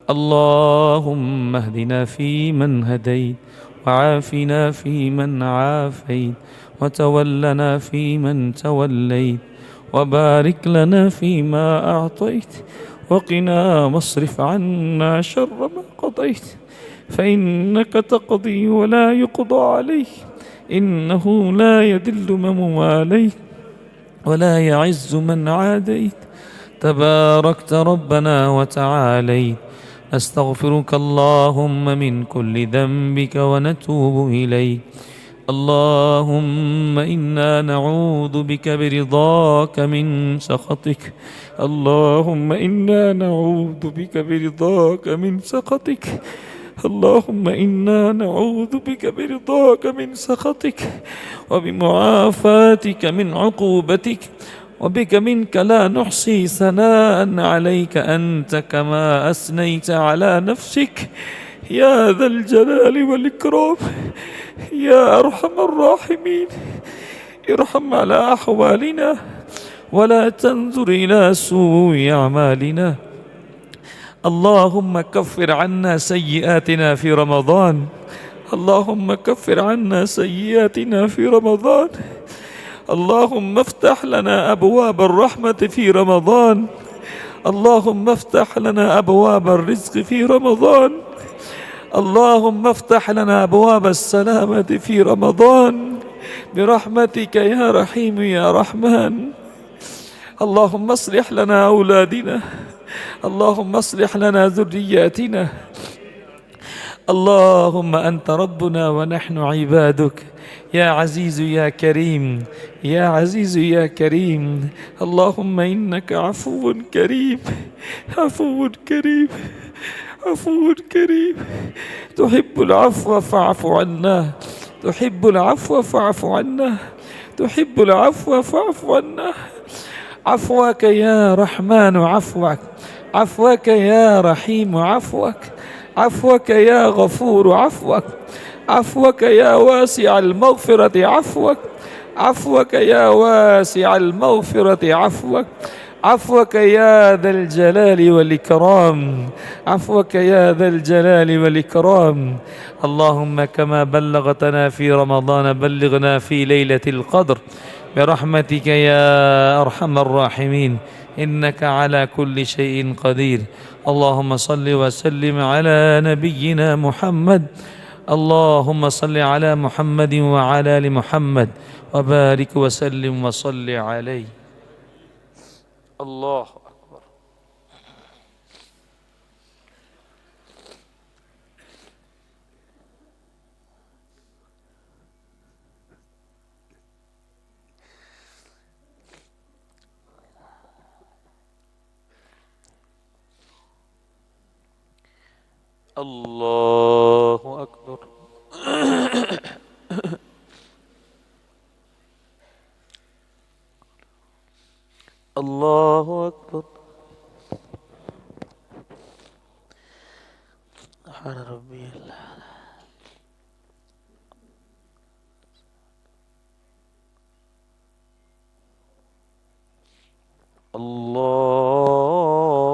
اللهم اهدنا فيمن هديت، وعافنا فيمن عافيت، وتولنا فيمن توليت، وبارك لنا فيما أعطيت، وقنا واصرف عنا شر ما قضيت، فإنك تقضي ولا يقضى عليك، إنه لا يذل من واليت ولا يعز من عاديت، تباركت ربنا وتعاليت. نستغفرك اللهم من كل ذنبك ونتوب إليك. اللهم إنا نعوذ بك برضاك من سخطك. اللهم إنا نعوذ بك برضاك من سخطك. اللهم إنا نعوذ بك برضاك من سخطك، وبمعافاتك من عقوبتك، وبك منك لا نحصي ثناء عليك أنت كما أثنيت على نفسك، يا ذا الجلال والإكرام، يا أرحم الراحمين. ارحم على أحوالنا ولا تنظر إلى سوء أعمالنا. اللهم كفر عنا سيئاتنا في رمضان. اللهم كفر عنا سيئاتنا في رمضان. اللهم افتح لنا أبواب الرحمة في رمضان. اللهم افتح لنا أبواب الرزق في رمضان. اللهم افتح لنا أبواب السلامة في رمضان برحمتك يا رحيم يا رحمن. اللهم اصلح لنا أولادنا. اللهم اصلح لنا ذرياتنا. اللهم أنت ربنا ونحن عبادك، يا عزيز يا كريم، يا عزيز يا كريم. اللهم إنك عفو كريم، عفو كريم، عفو كريم، تحب العفو فاعف عنا، تحب العفو فاعف عنا، تحب العفو فاعف عنا. عفوك يا رحمن عفوك، عفوك يا رحيم عفوك، عفوك يا غفور عفوك، عفوك يا واسع المغفرة عفوك، عفوك يا واسع المغفرة عفوك، عفوك يا ذا الجلال والإكرام، عفوك يا ذا الجلال والإكرام. اللهم كما بلغتنا في رمضان بلغنا في ليلة القدر برحمتك يا أرحم الراحمين، إنك على كل شيء قدير. اللهم صل وسلم على نبينا محمد. اللهم صل على محمد وعلى آل محمد، وبارك وسلم وصل عليه. الله أكبر. الله أكبر. الله أكبر. سبحان ربي الأعلى.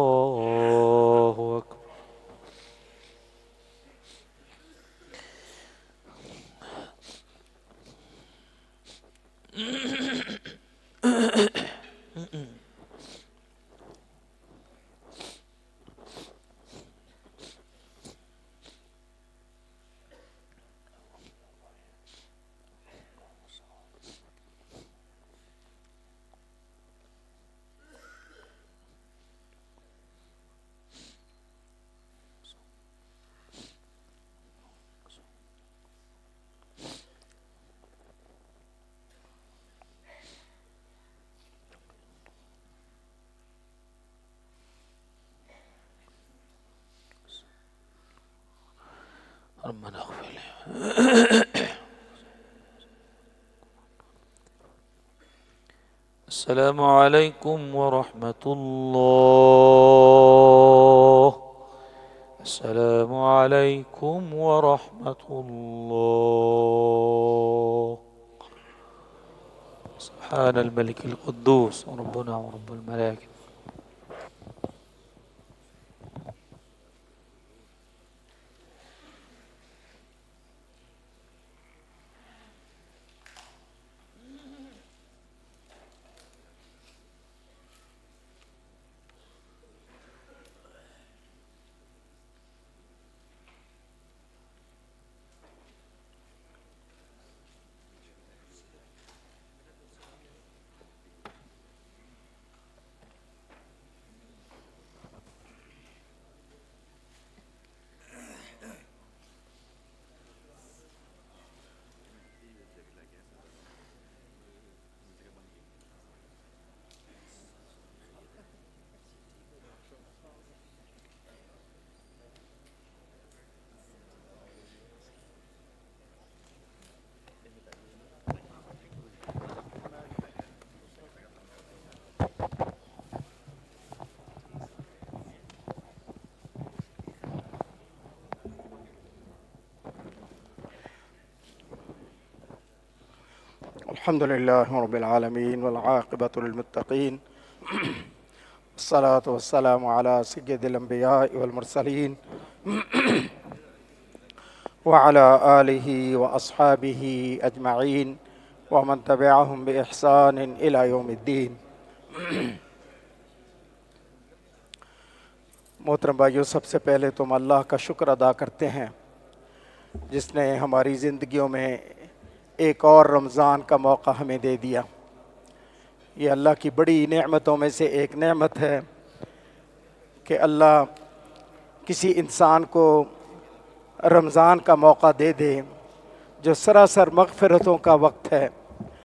الله أكبر. ربنا اغفر لي. السلام عليكم ورحمة الله. السلام عليكم ورحمة الله. سبحان الملك القدوس ربنا ورب الملائكة. अल्हम्दुलिल्लाहि रब्बिल आलमीन वल आक़िबतु लिल मुत्तक़ीन अस्सलातु वस्सलामु अला सय्यिदिल अंबियाइ वल मुरसलीन व अला आलिहि व अस्हाबिहि अजमईन व मन तबिअहुम बि इहसान इला यौमिद्दीन। मोहतरम भाइयों, सबसे पहले तो हम अल्लाह का शुक्र अदा करते हैं जिसने हमारी ज़िंदगियों में एक और रमज़ान का मौका हमें दे दिया। ये अल्लाह की बड़ी नेमतों में से एक नेमत है कि अल्लाह किसी इंसान को रमज़ान का मौका दे दे जो सरासर मग़फ़िरतों का वक्त है।